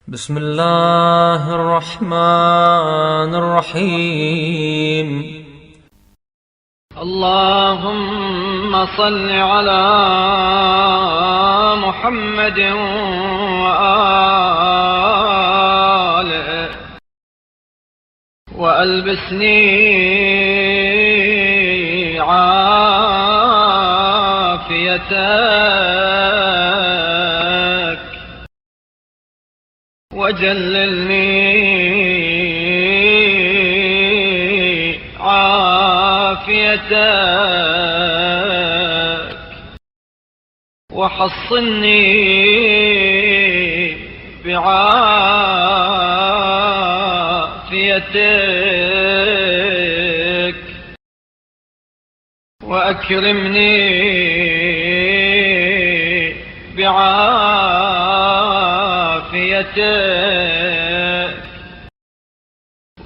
بسم الله الرحمن الرحيم. اللهم صل على محمد وآله وألبسني عافيتك وجللني عافيتك وحصني بعافيتك وأكرمني بعافيتك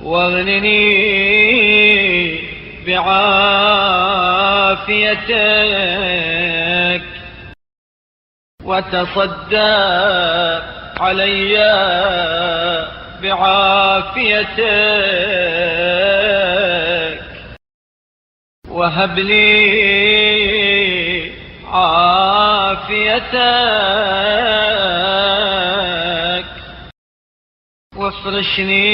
واغنني بعافيتك وتصدق علي بعافيتك وهب لي عافيتك وافرشني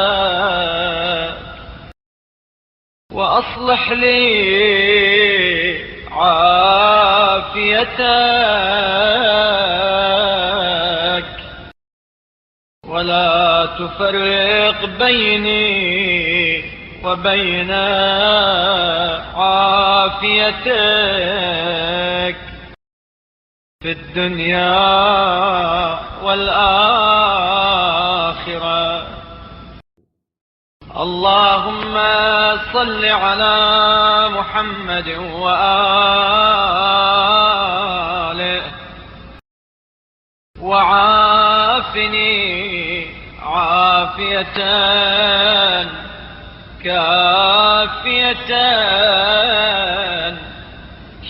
عافيتك وأصلح لي عافيتك ولا تفرق بيني وبين عافيتك في الدنيا والآخرة. اللهم صل على محمد وآله وعافني عافية كافية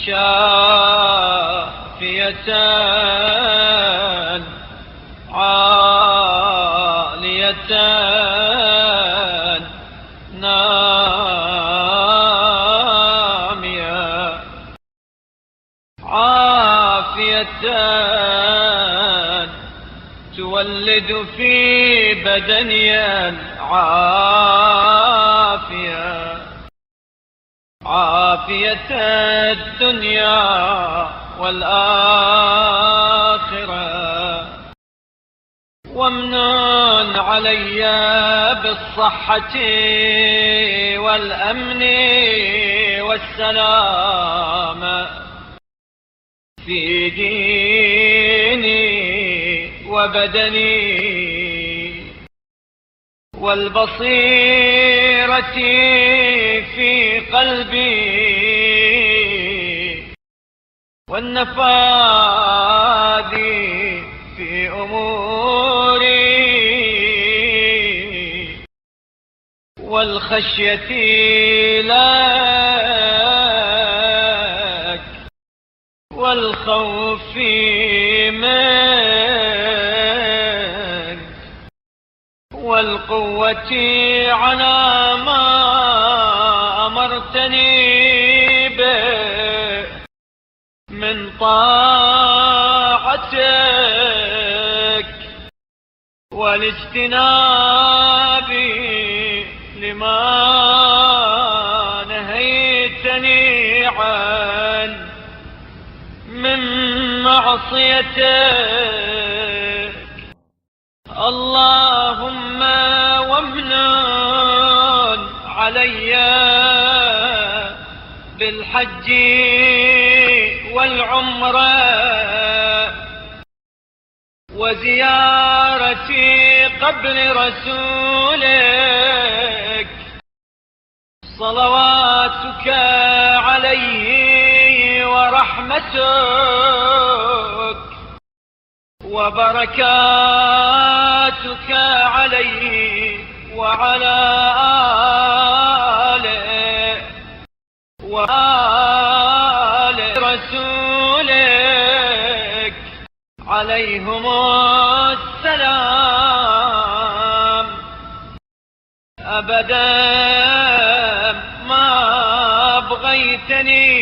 شافية عالية نامية عافية تولد في بدني عافية عافية الدنيا والآخرة وامنن علي بالصحة والأمن والسلامة في ديني وبدني والبصيرة في قلبي والنفاذ في أموري والخشية لك والخوف منك والقوة على ما أمرتني به من طاعتك والاجتناب لما نهيتني عنه من معصيتك. اللهم وامنن علي بالحج والعمرة وزيارة قبر رسولك صلواتك عليه ورحمتك وبركاتك عليه وعلى آله وآل رسوله عليهم السلام. أبدا ما بغيتني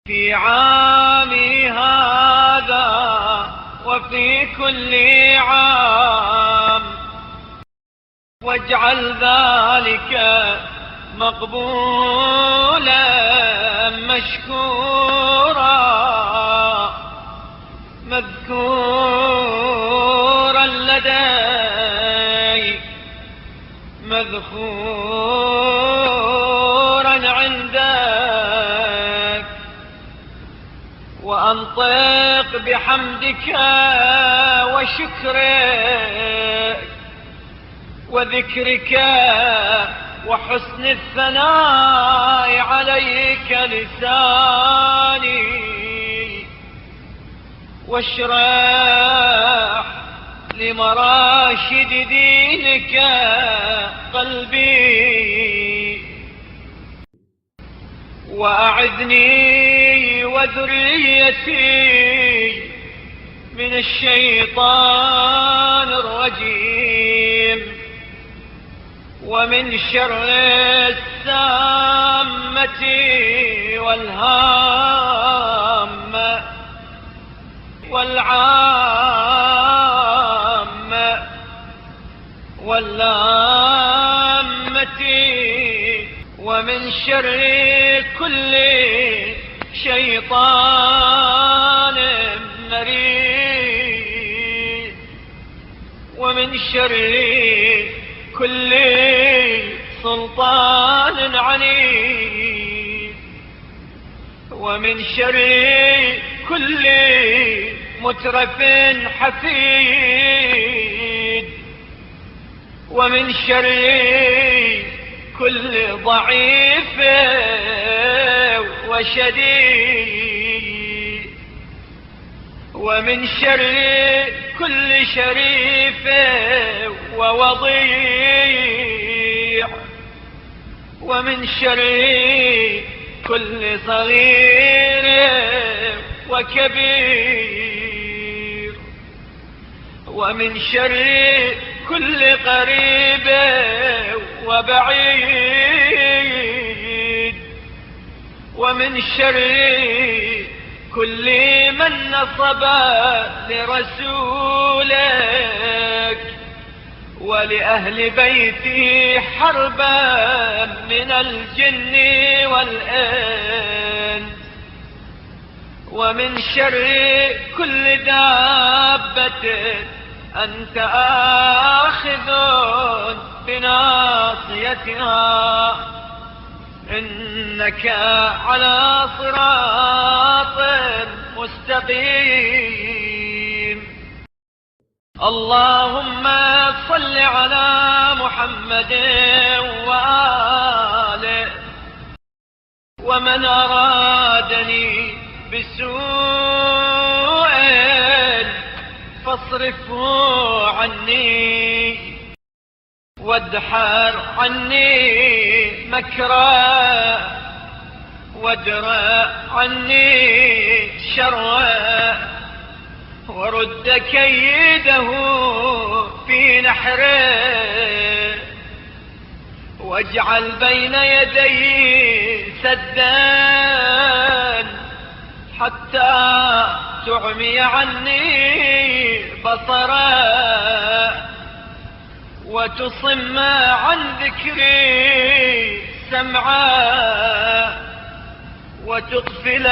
في عامي هذا وفي كل عام، واجعل ذلك مقبولا مشكورا مذكورا لدي مذخورا عندك، وأنطق بحمدك وشكرك وذكرك وحسن الثناء عليك لساني، واشرح لمراشد دينك قلبي، وأعذني وذريتي من الشيطان الرجيم، ومن شر السامة والهامة والعامة واللامة، ومن شر كل شيطان مريد، ومن شر كل سلطان عنيد، ومن شر كل مترف حفيد، ومن شر كل ضعيف وشديد، ومن شر كل شريف ووضيع، ومن شر كل صغير وكبير، ومن شر كل قريب وبعيد، ومن شر كل من نصب لرسولك ولأهل بيته حربا من الجن والإنس، ومن شر كل دابة أنت آخذ بناصيتها، إنك على صراط مستقيم. اللهم صل على محمد وآله، ومن أرادني بسوء فاصرفه عني، وادحر عني مكره، وادرأ عني شره، ورد كيده في نحره، واجعل بين يديه سدا حتى تعمي عني بصره، وتصم عن ذكري سمعه، وتقفل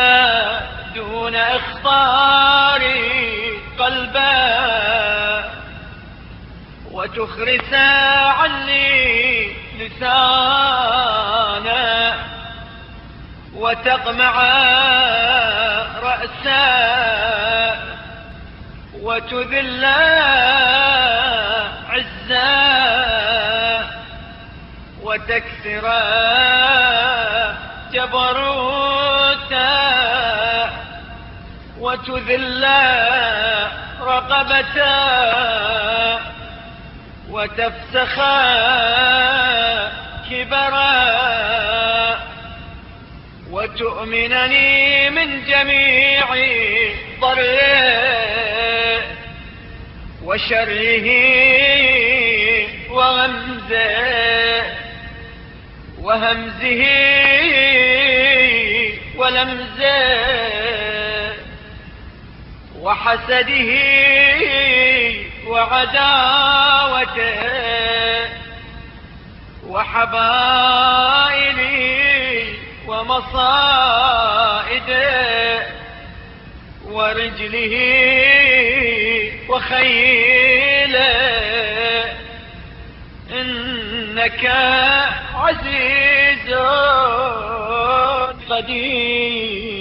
دون إخطاري قلبه، وتخرس عني لسانه، وتقمع رأسه، وتذل عزه، وتكسر جبروته، وتذل رقبته، وتفسخ كبره، وتؤمنني من جميع ضره وشره وغمزه وهمزه ولمزه وحسده وعداوته وحبائلي ومصائده ورجله وخيله إنك عزيز قدير.